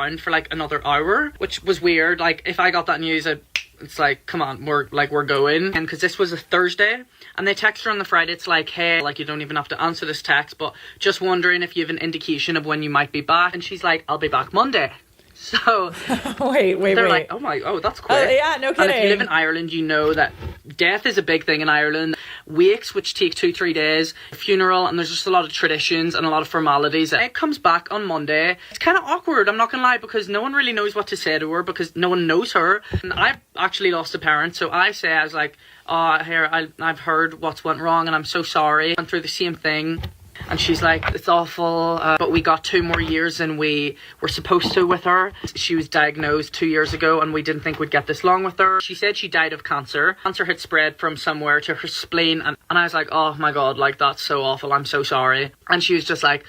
around for like another hour, which was weird. Like if I got that news, it's like, come on, we're going. And because this was a Thursday, and they text her on the Friday, it's like, hey, like you don't even have to answer this text, but just wondering if you have an indication of when you might be back. And she's like, I'll be back Monday. So wait. They're like, oh, that's quick. Yeah, no kidding. And if you live in Ireland, you know that death is a big thing in Ireland. Wakes, which take 2-3 days, funeral, and there's just a lot of traditions and a lot of formalities. It comes back on Monday. It's kind of awkward, I'm not gonna lie, because no one really knows what to say to her because no one knows her. And I've actually lost a parent, so I was like, I've heard what's went wrong and I'm so sorry. Went through the same thing. And she's like, it's awful, but we got 2 more years than we were supposed to with her. She was diagnosed 2 years ago and we didn't think we'd get this long with her. She said she died of cancer. Cancer had spread from somewhere to her spleen. And I was like, oh my God, like that's so awful. I'm so sorry. And she was just like,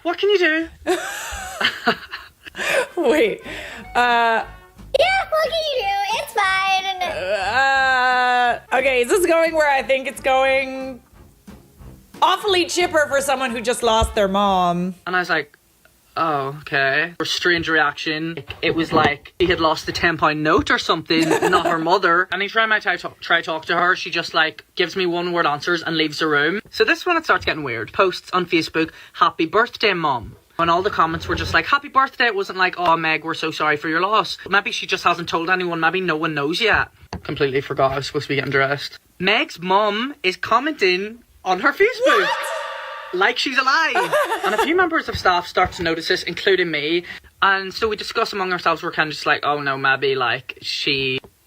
what can you do? Wait. Yeah, what can you do? It's fine. Okay, is this going where I think it's going? Awfully chipper for someone who just lost their mom. And I was like, oh, okay. Her strange reaction. It was like she had lost the £10 note or something, not her mother. Anytime I try to talk to her, she just like gives me 1-word answers and leaves the room. So this is when it starts getting weird. Posts on Facebook, happy birthday, mom. And all the comments were just like, happy birthday. It wasn't like, oh, Meg, we're so sorry for your loss. Maybe she just hasn't told anyone. Maybe no one knows yet. Completely forgot I was supposed to be getting dressed. Meg's mum is commenting on her Facebook. What? Like she's alive. And a few members of staff start to notice this, including me. And so we discuss among ourselves, we're kind of just like, oh no, maybe like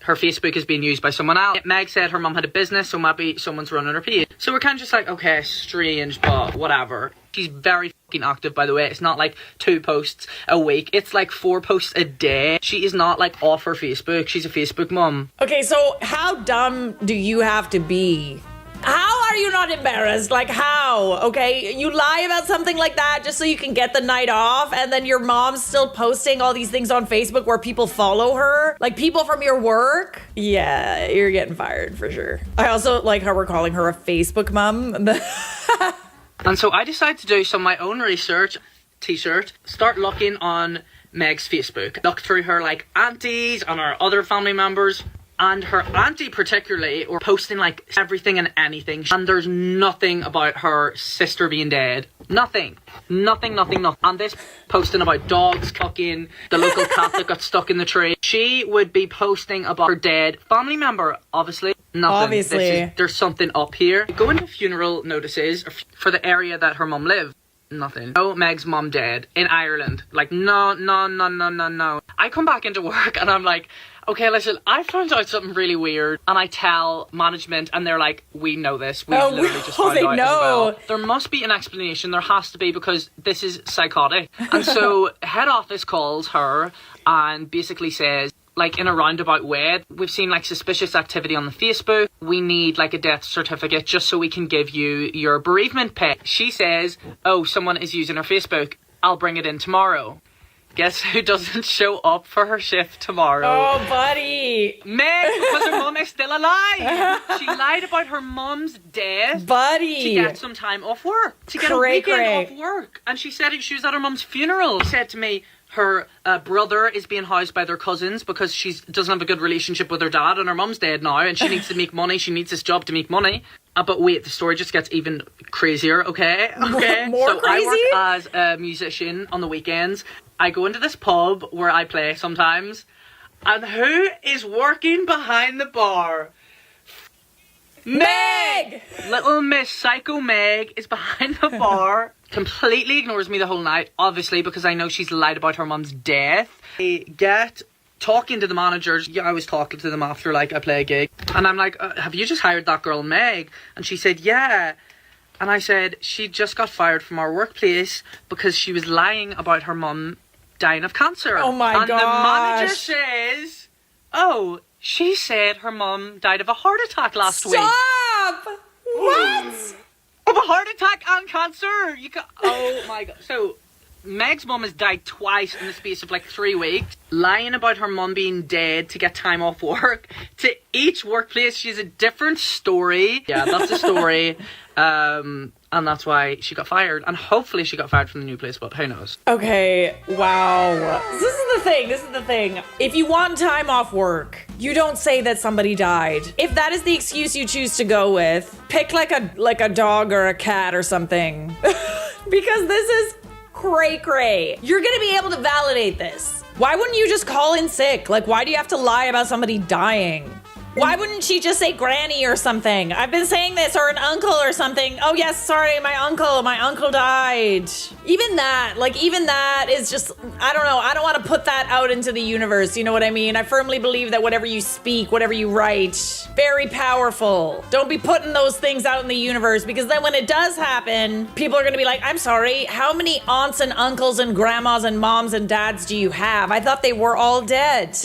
her Facebook is being used by someone else. Meg said her mum had a business, so maybe someone's running her page. So we're kind of just like, okay, strange, but whatever. She's very fucking active, by the way. It's not like 2 posts a week. It's like 4 posts a day. She is not like off her Facebook. She's a Facebook mum. Okay, so how dumb do you have to be? How are you not embarrassed? Like how? Okay, you lie about something like that just so you can get the night off, and then your mom's still posting all these things on Facebook where people follow her, like people from your work. Yeah, you're getting fired for sure. I also like how we're calling her a Facebook mom. And so I decided to do some of my own research, t-shirt, start looking on Meg's Facebook. Look through her like aunties and her other family members. And her auntie particularly were posting like everything and anything. And there's nothing about her sister being dead. Nothing. And this posting about dogs cooking, the local cat that got stuck in the tree. She would be posting about her dead family member. Obviously, nothing. Obviously. There's something up here. Go into funeral notices for the area that her mum lived. Nothing. No, Meg's mum dead in Ireland. Like, no. I come back into work and I'm like, okay, listen, I found out something really weird. And I tell management and they're like, we know this. We literally just found out as well. There must be an explanation. There has to be, because this is psychotic. And so head office calls her and basically says, like in a roundabout way, we've seen like suspicious activity on the Facebook. We need like a death certificate just so we can give you your bereavement pay. She says, oh, someone is using her Facebook. I'll bring it in tomorrow. Guess who doesn't show up for her shift tomorrow? Oh, buddy. Meg, because her mum is still alive. She lied about her mum's death. Buddy. To get some time off work. To get a weekend off work. And she said she was at her mum's funeral. She said to me, her brother is being housed by their cousins because she doesn't have a good relationship with her dad, and her mum's dead now and she needs to make money. She needs this job to make money. But wait, the story just gets even crazier, okay? More crazy? I work as a musician on the weekends. I go into this pub where I play sometimes. And who is working behind the bar? Meg! Little Miss Psycho Meg is behind the bar. Completely ignores me the whole night, obviously, because I know she's lied about her mum's death. I get talking to the managers. Yeah, I was talking to them after, like, I play a gig. And I'm like, have you just hired that girl Meg? And she said, yeah. And I said, she just got fired from our workplace because she was lying about her mum dying of cancer. Oh my gosh. And the manager says, oh, she said her mum died of a heart attack last week. Stop! What? Of a heart attack and cancer. Oh my god. So Meg's mum has died twice in the space of like 3 weeks, lying about her mum being dead to get time off work. To each workplace, she has a different story. Yeah, that's the story. and that's why she got fired. And hopefully she got fired from the new place, but who knows? Okay, wow. This is the thing. If you want time off work, you don't say that somebody died. If that is the excuse you choose to go with, pick like a dog or a cat or something. Because this is cray. You're gonna be able to validate this. Why wouldn't you just call in sick? Like, why do you have to lie about somebody dying? Why wouldn't she just say granny or something? I've been saying this, or an uncle or something. Oh yes, sorry, my uncle died. Even that is just, I don't know. I don't want to put that out into the universe. You know what I mean? I firmly believe that whatever you speak, whatever you write, very powerful. Don't be putting those things out in the universe, because then when it does happen, people are going to be like, I'm sorry, how many aunts and uncles and grandmas and moms and dads do you have? I thought they were all dead.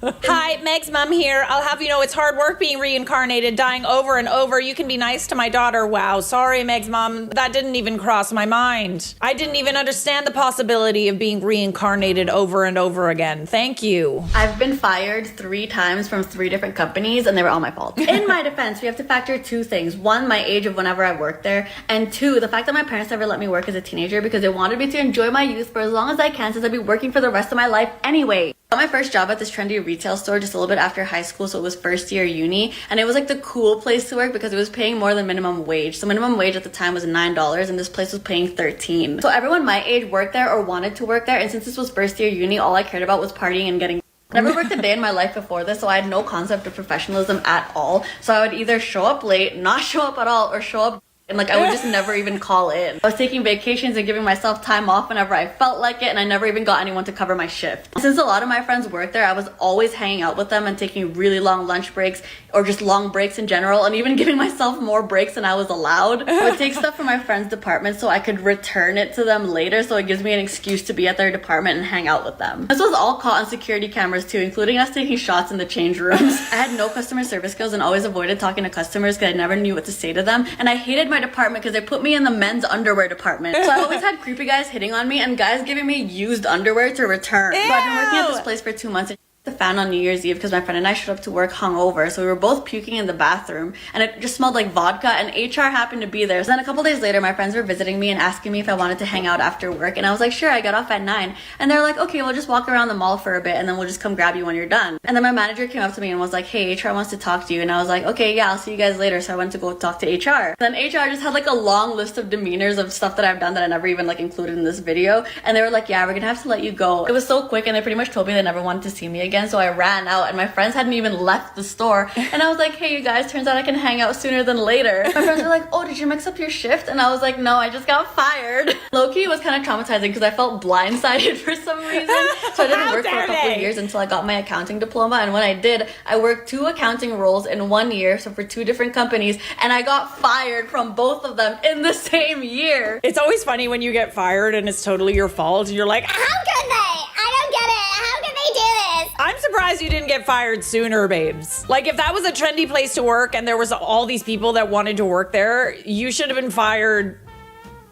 Hi, Meg's mom here. I'll have you know it's hard work being reincarnated, dying over and over. You can be nice to my daughter. Wow, sorry, Meg's mom. That didn't even cross my mind. I didn't even understand the possibility of being reincarnated over and over again. Thank you. I've been fired 3 times from 3 different companies, and they were all my fault. In my defense, we have to factor 2 things. 1, my age of whenever I worked there, and 2, the fact that my parents never let me work as a teenager because they wanted me to enjoy my youth for as long as I can, since I'd be working for the rest of my life anyway. I got my first job at this trendy retail store just a little bit after high school, so it was first year uni, and it was like the cool place to work because it was paying more than minimum wage. So minimum wage at the time was $9, and this place was paying $13. So everyone my age worked there or wanted to work there, and since this was first year uni, all I cared about was partying and getting never worked a day in my life before this, so I had no concept of professionalism at all. So I would either show up late, not show up at all, or show up and like I would just never even call in. I was taking vacations and giving myself time off whenever I felt like it, and I never even got anyone to cover my shift. Since a lot of my friends worked there, I was always hanging out with them and taking really long lunch breaks or just long breaks in general, and even giving myself more breaks than I was allowed. I would take stuff from my friend's department so I could return it to them later, so it gives me an excuse to be at their department and hang out with them. This was all caught on security cameras too, including us taking shots in the change rooms. I had no customer service skills and always avoided talking to customers because I never knew what to say to them, and I hated my department because they put me in the men's underwear department. So I always had creepy guys hitting on me and guys giving me used underwear to return. Ew. So I've been working at this place for 2 months. The fan on New Year's Eve because my friend and I showed up to work hungover, so we were both puking in the bathroom and it just smelled like vodka, and HR happened to be there. So then a couple days later, my friends were visiting me and asking me if I wanted to hang out after work, and I was like, sure. I got off at 9, and they're like, okay, we'll just walk around the mall for a bit and then we'll just come grab you when you're done. And then my manager came up to me and was like, hey, HR wants to talk to you, and I was like, okay, yeah, I'll see you guys later. So I went to go talk to HR. Then HR just had like a long list of demeanors of stuff that I've done that I never even like included in this video, and they were like, yeah, we're gonna have to let you go. It was so quick, and they pretty much told me they never wanted to see me again, so I ran out, and my friends hadn't even left the store, and I was like, hey, you guys, turns out I can hang out sooner than later. My friends were like, oh, did you mix up your shift? And I was like, no, I just got fired. Low-key, it was kind of traumatizing because I felt blindsided for some reason, so I didn't work for a couple of years until I got my accounting diploma, and when I did, I worked 2 accounting roles in 1 year, so for 2 different companies, and I got fired from both of them in the same year. It's always funny when you get fired and it's totally your fault, and you're like, How could they? I don't get it. How could they do this? I'm surprised you didn't get fired sooner, babes. Like, if that was a trendy place to work and there was all these people that wanted to work there, you should have been fired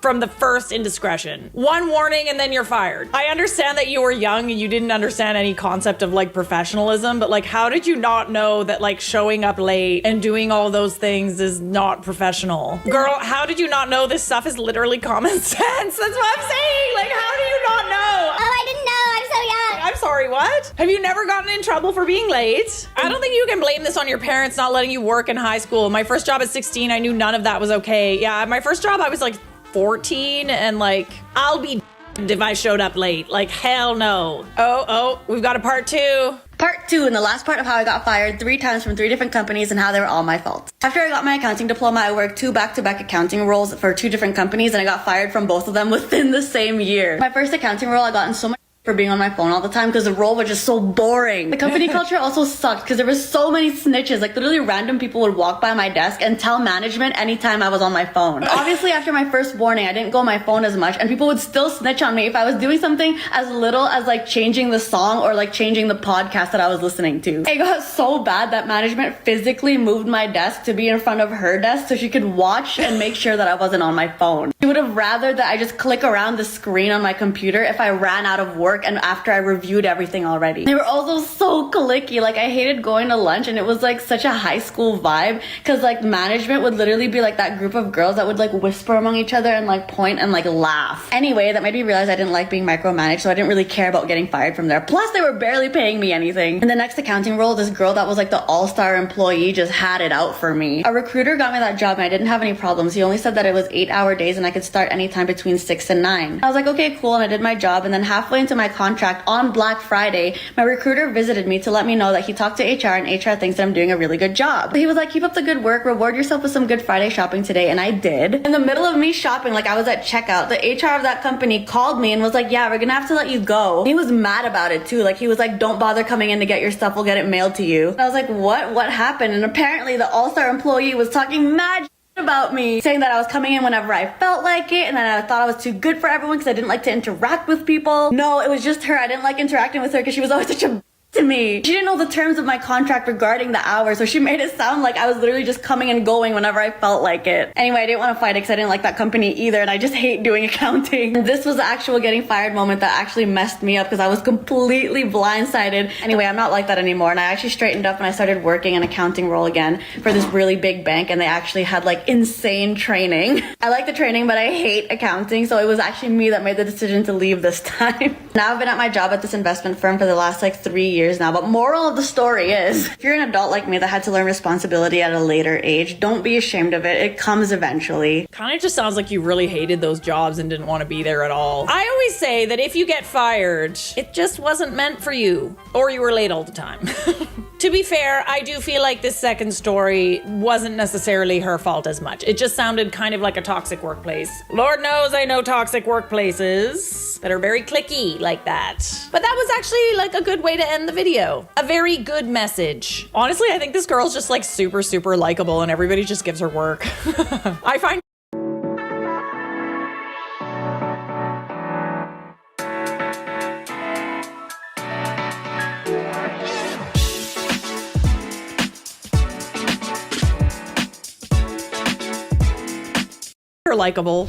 from the first indiscretion. 1 warning and then you're fired. I understand that you were young and you didn't understand any concept of like professionalism, but like, how did you not know that like showing up late and doing all those things is not professional? Girl, how did you not know this stuff is literally common sense? That's what I'm saying. Like, how do you not know? Oh, I didn't know. I'm so young. I'm sorry, what? Have you never gotten in trouble for being late? I don't think you can blame this on your parents not letting you work in high school. My first job at 16, I knew none of that was okay. Yeah, my first job, I was like 14, and like, I'll be d***ed if I showed up late. Like, hell no. Oh, we've got a part 2. Part 2, and the last part of how I got fired 3 times from 3 different companies and how they were all my fault. After I got my accounting diploma, I worked 2 back-to-back accounting roles for 2 different companies, and I got fired from both of them within the same year. My first accounting role, I got in so much for being on my phone all the time because the role was just so boring. The company culture also sucked because there were so many snitches. Like, literally random people would walk by my desk and tell management anytime I was on my phone. Obviously, after my first warning, I didn't go on my phone as much, and people would still snitch on me if I was doing something as little as like changing the song or like changing the podcast that I was listening to. It got so bad that management physically moved my desk to be in front of her desk so she could watch and make sure that I wasn't on my phone. She would have rather that I just click around the screen on my computer if I ran out of work work and after I reviewed everything already. They were also so cliquey. Like I hated going to lunch and it was like such a high school vibe because like management would literally be like that group of girls that would like whisper among each other and like point and like laugh. Anyway, that made me realize I didn't like being micromanaged, so I didn't really care about getting fired from there. Plus they were barely paying me anything. In the next accounting role, this girl that was like the all-star employee just had it out for me. A recruiter got me that job and I didn't have any problems. He only said that it was 8-hour days and I could start anytime between 6 and 9. I was like, okay, cool, and I did my job. And then halfway into my contract on Black Friday, my recruiter visited me to let me know that he talked to HR and HR thinks that I'm doing a really good job. He was like, keep up the good work, reward yourself with some Good Friday shopping today, and I did. In the middle of me shopping, like I was at checkout, the HR of that company called me and was like, yeah, we're gonna have to let you go. He was mad about it too. Like he was like, don't bother coming in to get your stuff, we'll get it mailed to you. And I was like, what happened? And apparently the all-star employee was talking mad about me, saying that I was coming in whenever I felt like it and that I thought I was too good for everyone because I didn't like to interact with people. No, it was just her. I didn't like interacting with her because she was always such a to me. She didn't know the terms of my contract regarding the hours, so she made it sound like I was literally just coming and going whenever I felt like it. Anyway, I didn't want to fight it because I didn't like that company either, and I just hate doing accounting. And this was the actual getting fired moment that actually messed me up because I was completely blindsided. Anyway, I'm not like that anymore, and I actually straightened up and I started working an accounting role again for this really big bank, and they actually had like insane training. I like the training, but I hate accounting, so it was actually me that made the decision to leave this time. Now I've been at my job at this investment firm for the last like 3 years now, but moral of the story is, if you're an adult like me that had to learn responsibility at a later age, don't be ashamed of it. It comes eventually. Kind of just sounds like you really hated those jobs and didn't want to be there at all. I always say that if you get fired, it just wasn't meant for you, or you were late all the time. To be fair, I do feel like this second story wasn't necessarily her fault as much. It just sounded kind of like a toxic workplace. Lord knows I know toxic workplaces that are very cliquey like that. But that was actually like a good way to end the video. A very good message. Honestly, I think this girl's just like super likable and everybody just gives her work. I find her likable.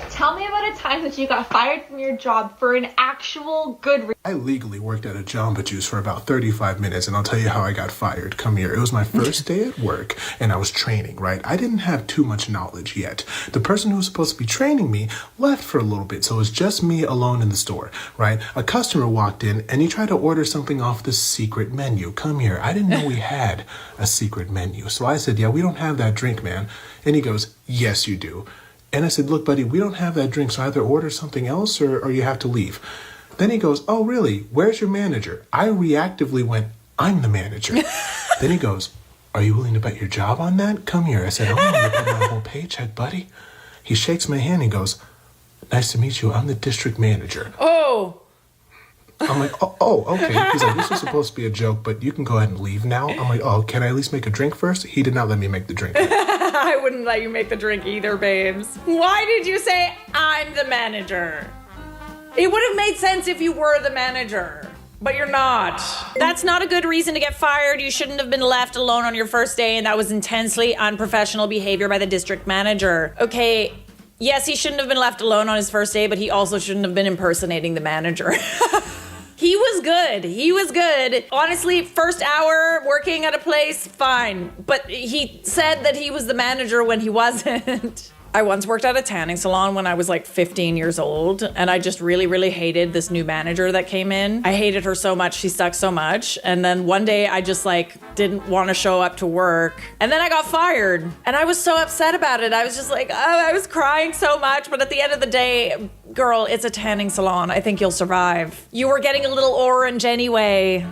Tell me about a time that you got fired from your job for an actual good reason. I legally worked at a Jamba Juice for about 35 minutes, and I'll tell you how I got fired. Come here. It was my first day at work, and I was training, right? I didn't have too much knowledge yet. The person who was supposed to be training me left for a little bit, so it was just me alone in the store, right? A customer walked in, and he tried to order something off the secret menu. Come here. I didn't know we had a secret menu, so I said, yeah, we don't have that drink, man. And he goes, yes, you do. And I said, look, buddy, we don't have that drink, so either order something else or you have to leave. Then he goes, oh, really? Where's your manager? I reactively went, I'm the manager. Then he goes, are you willing to bet your job on that? Come here. I said, I'm willing to bet my whole paycheck, buddy. He shakes my hand and goes, nice to meet you. I'm the district manager. Oh. I'm like, oh, okay. He's like, this was supposed to be a joke, but you can go ahead and leave now. I'm like, oh, can I at least make a drink first? He did not let me make the drink. I wouldn't let you make the drink either, babes. Why did you say I'm the manager? It would have made sense if you were the manager, but you're not. That's not a good reason to get fired. You shouldn't have been left alone on your first day, and that was intensely unprofessional behavior by the district manager. Okay, yes, he shouldn't have been left alone on his first day, but he also shouldn't have been impersonating the manager. He was good. He was good. Honestly, first hour working at a place, fine. But he said that he was the manager when he wasn't. I once worked at a tanning salon when I was like 15 years old, and I just really hated this new manager that came in. I hated her so much. She sucked so much. And then one day I just like didn't want to show up to work. And then I got fired. And I was so upset about it. I was just like, oh, I was crying so much. But at the end of the day, girl, it's a tanning salon. I think you'll survive. You were getting a little orange anyway.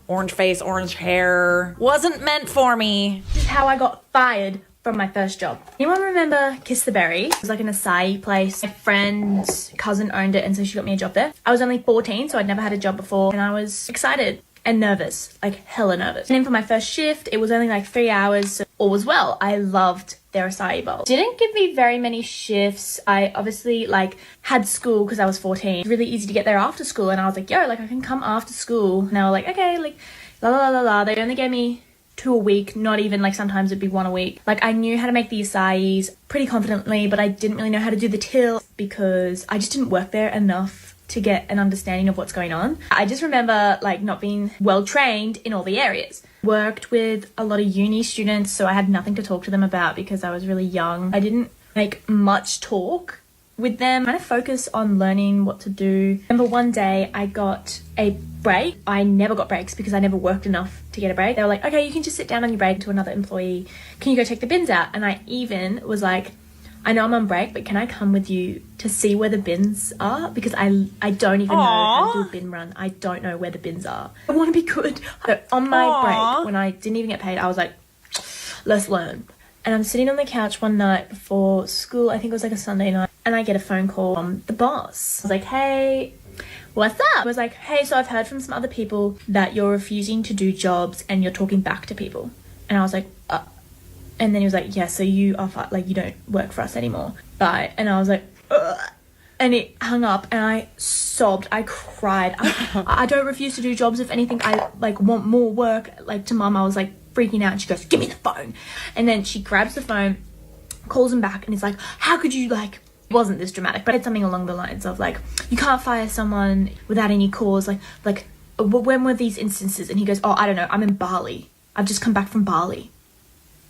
Orange face, orange hair. Wasn't meant for me. This is how I got fired from my first job. Anyone remember Kiss the Berry? It was like an acai place. My friend's cousin owned it, and so she got me a job there. I was only 14, so I'd never had a job before, and I was excited and nervous, like hella nervous. And then for my first shift, it was only like 3 hours, so all was well. I loved their acai bowl. Didn't give me very many shifts. I obviously like had school because I was 14. It was really easy to get there after school, and I was like, yo, like I can come after school. And they were like, okay, like la la la la. They only gave me 2 a week, not even, like sometimes it'd be 1 a week. Like I knew how to make the acais pretty confidently, but I didn't really know how to do the till because I just didn't work there enough to get an understanding of what's going on. I just remember like not being well trained in all the areas. Worked with a lot of uni students, so I had nothing to talk to them about because I was really young. I didn't make much talk with them. Kind of focus on learning what to do. Remember one day I got a break. I never got breaks because I never worked enough to get a break. They were like, okay, you can just sit down on your break. To another employee, can you go take the bins out? And I even was like, I know I'm on break, but can I come with you to see where the bins are? Because I don't even know how to do a bin run. I don't know where the bins are. I want to be good. So on my break, when I didn't even get paid, I was like, let's learn. And I'm sitting on the couch one night before school. I think it was like a Sunday night. And I get a phone call from the boss. I was like, hey, what's up? I was like, hey, so I've heard from some other people that you're refusing to do jobs and you're talking back to people. And I was like, and then he was like, yeah, so you are like, you don't work for us anymore. Bye. And I was like, ugh. And it hung up and I sobbed. I cried. I don't refuse to do jobs. If anything, I like want more work. Like to mum, I was like freaking out. And she goes, give me the phone. And then she grabs the phone, calls him back and is like, how could you like, it wasn't this dramatic, but it's something along the lines of like, you can't fire someone without any cause. Like when were these instances? And he goes, oh, I don't know. I'm in Bali. I've just come back from Bali.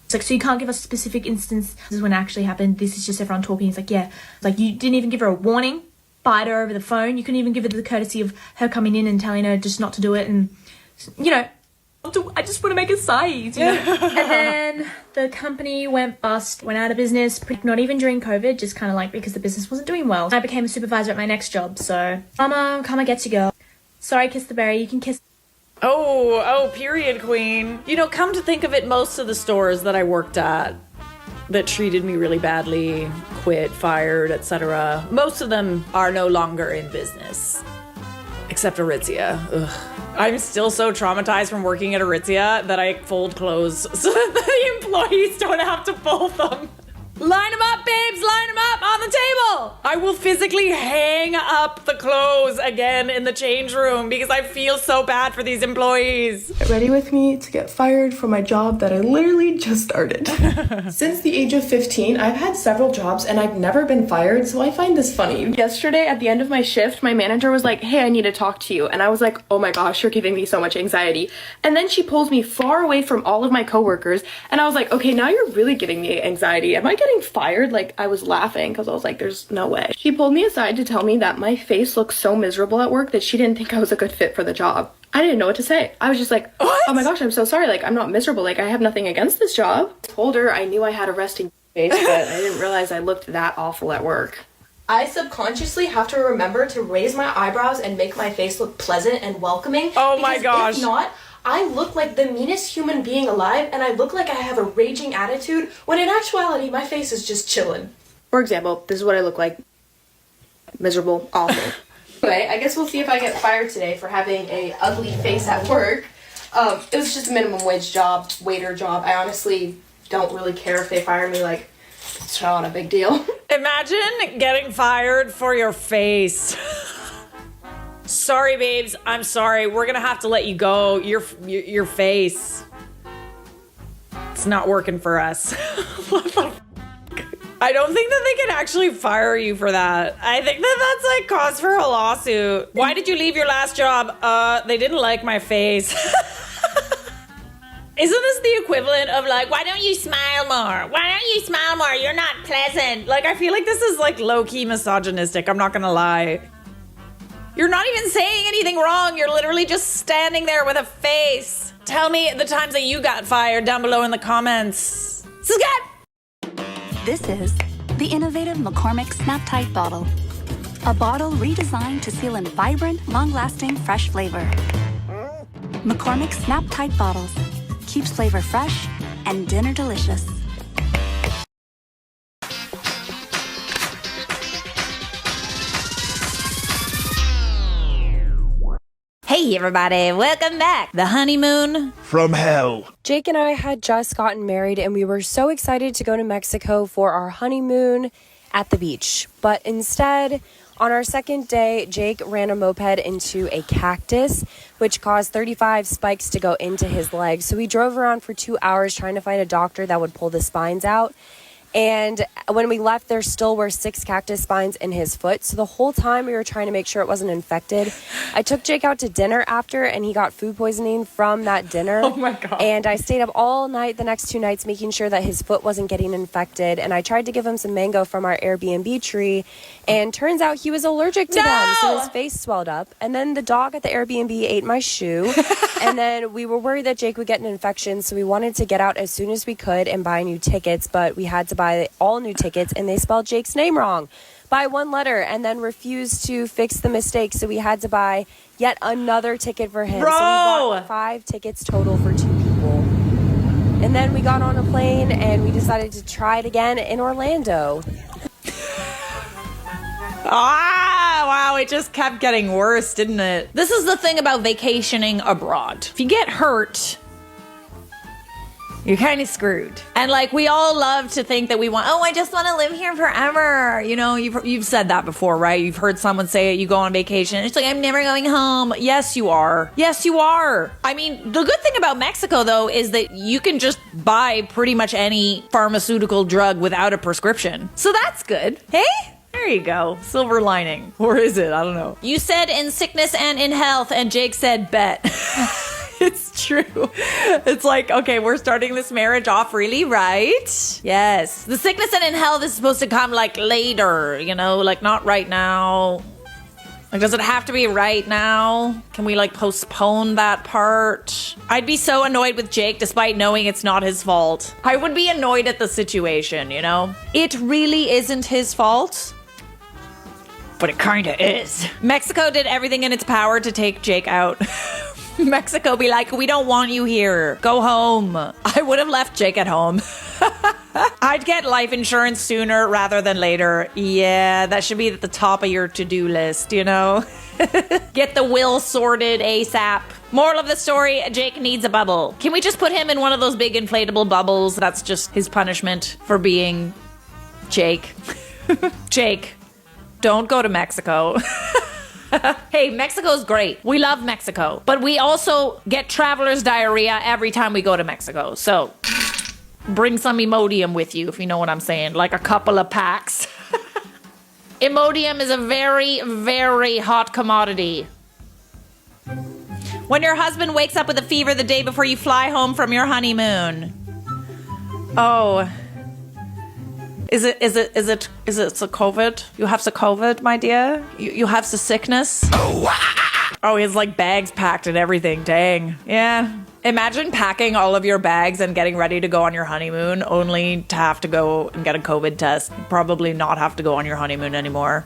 It's like, so you can't give us a specific instance. This is when it actually happened. This is just everyone talking. He's like, yeah. It's like, you didn't even give her a warning. Fired her over the phone. You couldn't even give her the courtesy of her coming in and telling her just not to do it. And, you know, I just want to make a size, you know. And then the company went bust, went out of business, not even during COVID, just kind of like because the business wasn't doing well. I became a supervisor at my next job. So, Mama, get you, girl. Sorry, Kiss the Berry. You can kiss. Oh, period queen. You know, come to think of it, most of the stores that I worked at that treated me really badly, quit, fired, etc., most of them are no longer in business. Except Aritzia. Ugh. I'm still so traumatized from working at Aritzia that I fold clothes so that the employees don't have to fold them. Line them up, babes, line them up on the table. I will physically hang up the clothes again in the change room because I feel so bad for these employees. Get ready with me to get fired from my job that I literally just started. Since the age of 15, I've had several jobs and I've never been fired, so I find this funny. Yesterday, at the end of my shift, my manager was like, hey, I need to talk to you. And I was like, oh my gosh, you're giving me so much anxiety. And then she pulls me far away from all of my coworkers. And I was like, okay, now you're really giving me anxiety. Am I getting fired? Like, I was laughing because I was like, there's no way. She pulled me aside to tell me that my face looked so miserable at work that she didn't think I was a good fit for the job. I didn't know what to say. I was just like, what? Oh my gosh, I'm so sorry. Like, I'm not miserable. Like, I have nothing against this job. I told her I knew I had a resting face, but I didn't realize I looked that awful at work. I subconsciously have to remember to raise my eyebrows and make my face look pleasant and welcoming. Oh my gosh. If not, I look like the meanest human being alive, and I look like I have a raging attitude, when in actuality, my face is just chillin'. For example, this is what I look like. Miserable, awful. Anyway, I guess we'll see if I get fired today for having a ugly face at work. It was just a minimum wage job, waiter job. I honestly don't really care if they fire me, like, it's not a big deal. Imagine getting fired for your face. Sorry, babes. I'm sorry. We're gonna have to let you go. Your face. It's not working for us. What the f***? I don't think that they can actually fire you for that. I think that that's like cause for a lawsuit. Why did you leave your last job? They didn't like my face. Isn't this the equivalent of like, why don't you smile more? Why don't you smile more? You're not pleasant. Like, I feel like this is like low-key misogynistic. I'm not gonna lie. You're not even saying anything wrong. You're literally just standing there with a face. Tell me the times that you got fired down below in the comments. This is the innovative McCormick Snap Tight Bottle. A bottle redesigned to seal in vibrant, long-lasting, fresh flavor. McCormick Snap Tight Bottles. Keeps flavor fresh and dinner delicious. Hey everybody, welcome back. The honeymoon from hell. Jake and I had just gotten married and we were so excited to go to Mexico for our honeymoon at the beach. But instead, on our second day, Jake ran a moped into a cactus, which caused 35 spikes to go into his leg. So we drove around for 2 hours trying to find a doctor that would pull the spines out. And when we left, there still were 6 cactus spines in his foot. So the whole time we were trying to make sure it wasn't infected. I took Jake out to dinner after, and he got food poisoning from that dinner. Oh my God. And I stayed up all night the next 2 nights making sure that his foot wasn't getting infected. And I tried to give him some mango from our Airbnb tree. And turns out he was allergic to them. So his face swelled up. And then the dog at the Airbnb ate my shoe. And then we were worried that Jake would get an infection. So we wanted to get out as soon as we could and buy new tickets. But we had to buy all new tickets, and they spelled Jake's name wrong by 1 letter and then refused to fix the mistake. So we had to buy yet another ticket for him. Bro! So we bought 5 tickets total for 2 people. And then we got on a plane and we decided to try it again in Orlando. Wow, it just kept getting worse, didn't it? This is the thing about vacationing abroad. If you get hurt, you're kind of screwed. And like, we all love to think that we want, I just want to live here forever. You know, you've said that before, right? You've heard someone say it, you go on vacation. It's like, I'm never going home. Yes, you are. Yes, you are. I mean, the good thing about Mexico, though, is that you can just buy pretty much any pharmaceutical drug without a prescription. So that's good. Hey? There you go. Silver lining. Or is it? I don't know. You said in sickness and in health, and Jake said bet. It's true. It's like, okay, we're starting this marriage off really right. Yes. The sickness and in health is supposed to come like later, you know, like not right now. Like, does it have to be right now? Can we like postpone that part? I'd be so annoyed with Jake despite knowing it's not his fault. I would be annoyed at the situation, you know? It really isn't his fault. But it kinda is. Mexico did everything in its power to take Jake out. Mexico be like, we don't want you here. Go home. I would have left Jake at home. I'd get life insurance sooner rather than later. Yeah, that should be at the top of your to-do list, you know? Get the will sorted ASAP. Moral of the story, Jake needs a bubble. Can we just put him in one of those big inflatable bubbles? That's just his punishment for being Jake. Jake, don't go to Mexico. Hey, Mexico's great. We love Mexico. But we also get traveler's diarrhea every time we go to Mexico. So bring some Imodium with you, if you know what I'm saying. Like a couple of packs. Imodium is a very, very hot commodity. When your husband wakes up with a fever the day before you fly home from your honeymoon. Oh. Is it the COVID? You have the COVID, my dear? You have the sickness? Oh, he has like bags packed and everything. Dang. Yeah. Imagine packing all of your bags and getting ready to go on your honeymoon only to have to go and get a COVID test. Probably not have to go on your honeymoon anymore.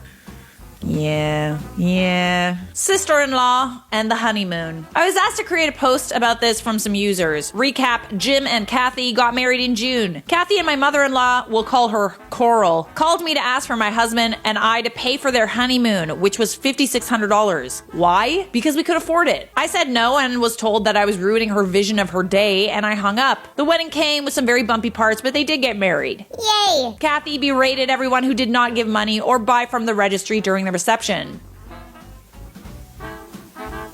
Yeah. Sister-in-law and the honeymoon. I was asked to create a post about this from some users. Recap, Jim and Kathy got married in June. Kathy and my mother-in-law, we'll call her Coral, called me to ask for my husband and I to pay for their honeymoon, which was $5,600. Why? Because we could afford it. I said no and was told that I was ruining her vision of her day, and I hung up. The wedding came with some very bumpy parts, but they did get married. Yay! Kathy berated everyone who did not give money or buy from the registry during the reception.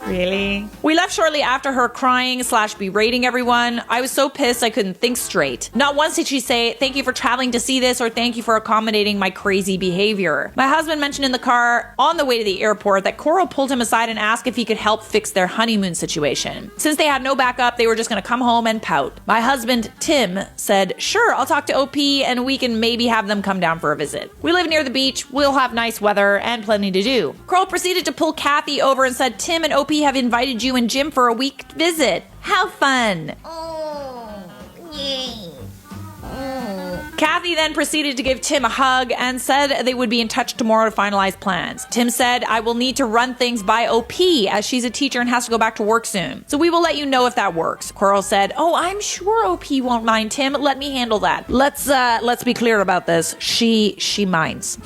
Really? We left shortly after her crying / berating everyone. I was so pissed I couldn't think straight. Not once did she say, thank you for traveling to see this or thank you for accommodating my crazy behavior. My husband mentioned in the car on the way to the airport that Coral pulled him aside and asked if he could help fix their honeymoon situation. Since they had no backup, they were just going to come home and pout. My husband, Tim, said, sure, I'll talk to OP and we can maybe have them come down for a visit. We live near the beach, we'll have nice weather and plenty to do. Coral proceeded to pull Kathy over and said, Tim and OP have invited you and Jim for a week visit. How fun. Yay. Kathy then proceeded to give Tim a hug and said they would be in touch tomorrow to finalize plans. Tim said, I will need to run things by OP as she's a teacher and has to go back to work soon. So we will let you know if that works. Coral said, oh, I'm sure OP won't mind, Tim. Let me handle that. Let's be clear about this. She minds.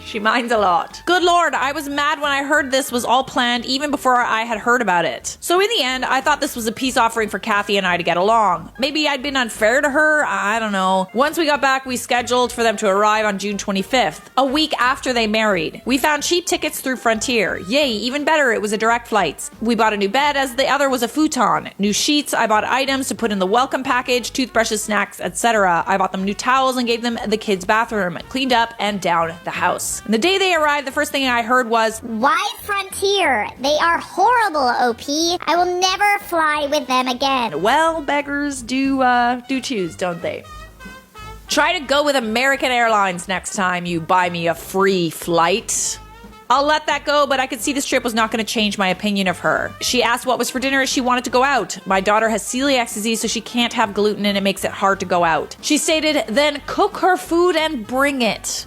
She minds a lot. Good Lord, I was mad when I heard this was all planned even before I had heard about it. So in the end, I thought this was a peace offering for Kathy and I to get along. Maybe I'd been unfair to her, I don't know. Once we got back, we scheduled for them to arrive on June 25th, a week after they married. We found cheap tickets through Frontier. Yay, even better, it was a direct flight. We bought a new bed as the other was a futon. New sheets, I bought items to put in the welcome package, toothbrushes, snacks, etc. I bought them new towels and gave them the kids' bathroom, cleaned up and down the house. And the day they arrived, the first thing I heard was, Why Frontier? They are horrible, OP. I will never fly with them again. well, beggars do choose, don't they? Try to go with American Airlines next time you buy me a free flight. I'll let that go, but I could see this trip was not going to change my opinion of her. She asked what was for dinner as she wanted to go out. My daughter has celiac disease, so she can't have gluten and it makes it hard to go out. She stated, then cook her food and bring it.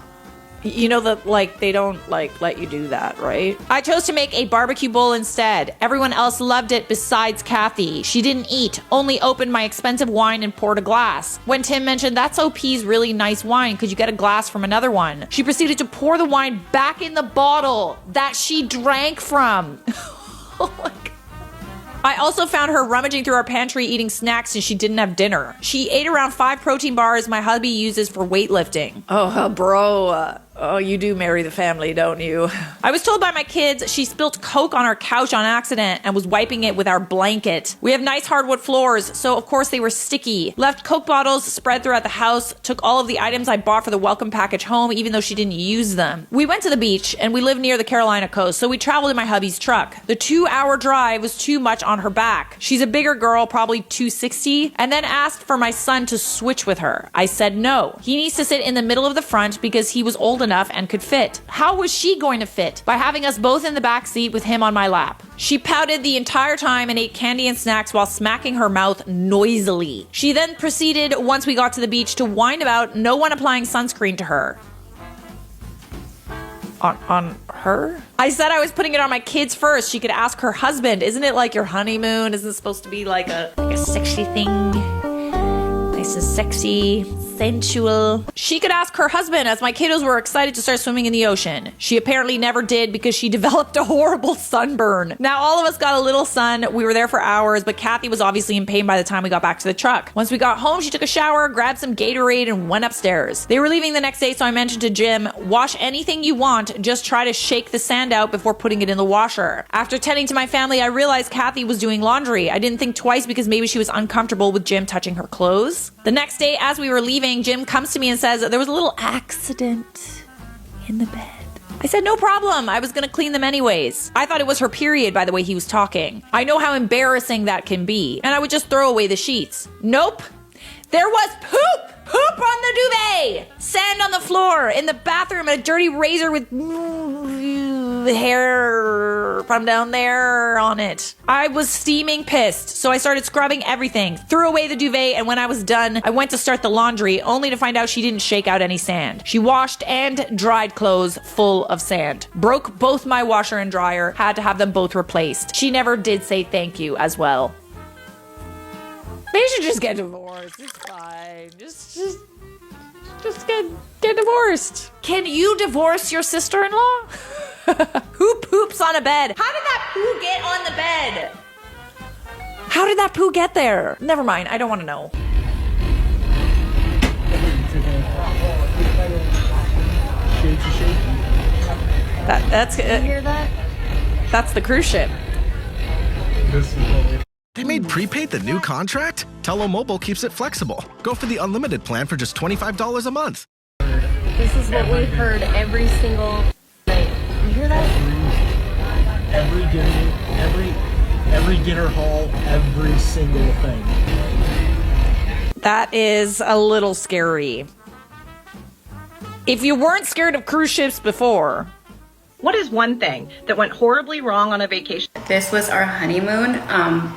You know that, like, they don't, like, let you do that, right? I chose to make a barbecue bowl instead. Everyone else loved it besides Kathy. She didn't eat, only opened my expensive wine and poured a glass. When Tim mentioned, that's OP's really nice wine, could you get a glass from another one? She proceeded to pour the wine back in the bottle that she drank from. Oh my God. I also found her rummaging through our pantry eating snacks since she didn't have dinner. She ate around 5 protein bars my hubby uses for weightlifting. Oh, bro. Oh, you do marry the family, don't you? I was told by my kids she spilt Coke on our couch on accident and was wiping it with our blanket. We have nice hardwood floors, so of course they were sticky. Left Coke bottles spread throughout the house, took all of the items I bought for the welcome package home even though she didn't use them. We went to the beach and we live near the Carolina coast, so we traveled in my hubby's truck. The 2-hour drive was too much on her back. She's a bigger girl, probably 260, and then asked for my son to switch with her. I said no. He needs to sit in the middle of the front because he was old enough and could fit. How was she going to fit? By having us both in the back seat with him on my lap. She pouted the entire time and ate candy and snacks while smacking her mouth noisily. She then proceeded, once we got to the beach, to whine about no one applying sunscreen to her. On her? I said I was putting it on my kids first. She could ask her husband. Isn't it like your honeymoon? Isn't it supposed to be like a sexy thing? Nice and sexy, sensual. She could ask her husband as my kiddos were excited to start swimming in the ocean. She apparently never did because she developed a horrible sunburn. Now all of us got a little sun. We were there for hours, but Kathy was obviously in pain by the time we got back to the truck. Once we got home, she took a shower, grabbed some Gatorade, and went upstairs. They were leaving the next day, so I mentioned to Jim, wash anything you want, just try to shake the sand out before putting it in the washer. After tending to my family, I realized Kathy was doing laundry. I didn't think twice because maybe she was uncomfortable with Jim touching her clothes. The next day, as we were leaving, Jim comes to me and says there was a little accident in the bed. I said, no problem. I was going to clean them anyways. I thought it was her period by the way he was talking. I know how embarrassing that can be. And I would just throw away the sheets. Nope. There was poop! Poop on the duvet! Sand on the floor, in the bathroom, and a dirty razor with hair from down there on it. I was steaming pissed, so I started scrubbing everything, threw away the duvet, and when I was done, I went to start the laundry, only to find out she didn't shake out any sand. She washed and dried clothes full of sand. Broke both my washer and dryer, had to have them both replaced. She never did say thank you as well. They should just get divorced. It's fine. Just get divorced. Can you divorce your sister-in-law? Who poops on a bed? How did that poo get on the bed? How did that poo get there? Never mind. I don't want to know. That's it. You hear that? That's the cruise ship. They made prepaid the new contract? Mobile keeps it flexible. Go for the unlimited plan for just $25 a month. This is what we heard every single night. You hear that? Every dinner hall, every single thing. That is a little scary. If you weren't scared of cruise ships before, what is one thing that went horribly wrong on a vacation? This was our honeymoon.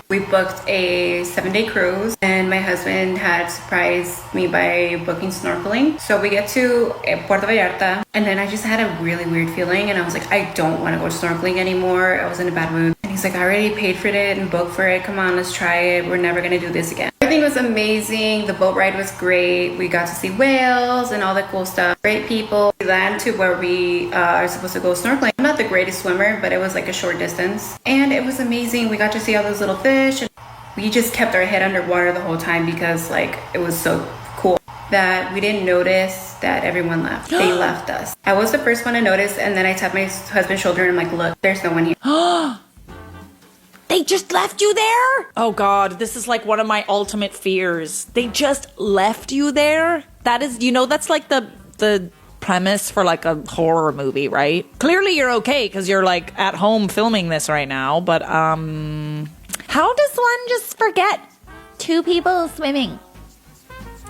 We booked a 7-day cruise and my husband had surprised me by booking snorkeling. So we get to Puerto Vallarta and then I just had a really weird feeling and I was like, I don't want to go snorkeling anymore. I was in a bad mood. And he's like, I already paid for it and booked for it. Come on, let's try it. We're never going to do this again. Everything was amazing. The boat ride was great. We got to see whales and all the cool stuff. Great people. We land to where we are supposed to go snorkeling. I'm not the greatest swimmer, but it was like a short distance. And it was amazing. We got to see all those little fish. We just kept our head underwater the whole time because like it was so cool that we didn't notice that everyone left. They left us. I was the first one to notice, and then I tapped my husband's shoulder and I'm like, look, there's no one here. They just left you there? Oh God, this is like one of my ultimate fears. They just left you there? That is, you know, that's like the premise for like a horror movie, right? Clearly you're okay because you're like at home filming this right now, but how does one just forget two people swimming?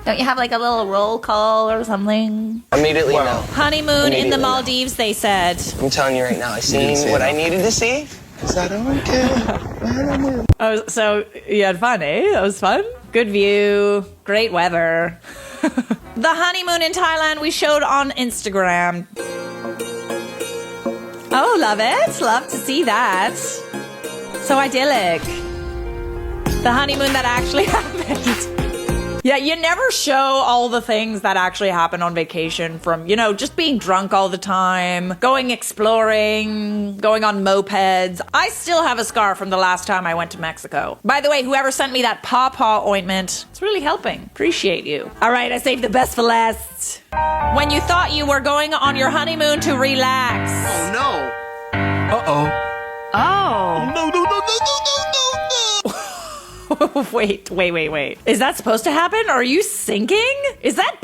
Don't you have like a little roll call or something? Immediately no. Honeymoon in the Maldives, they said. I'm telling you right now, I seen what I needed to see. Is that okay? Oh, so you had fun, eh? That was fun. Good view, great weather. The honeymoon in Thailand we showed on Instagram. Oh, love it. Love to see that. So idyllic. The honeymoon that actually happened. Yeah, you never show all the things that actually happen on vacation, from, you know, just being drunk all the time, going exploring, going on mopeds. I still have a scar from the last time I went to Mexico. By the way, whoever sent me that pawpaw ointment, it's really helping. Appreciate you. All right, I saved the best for last. When you thought you were going on your honeymoon to relax. Oh no. Uh-oh. Oh. No. Wait. Is that supposed to happen? Are you sinking? Is that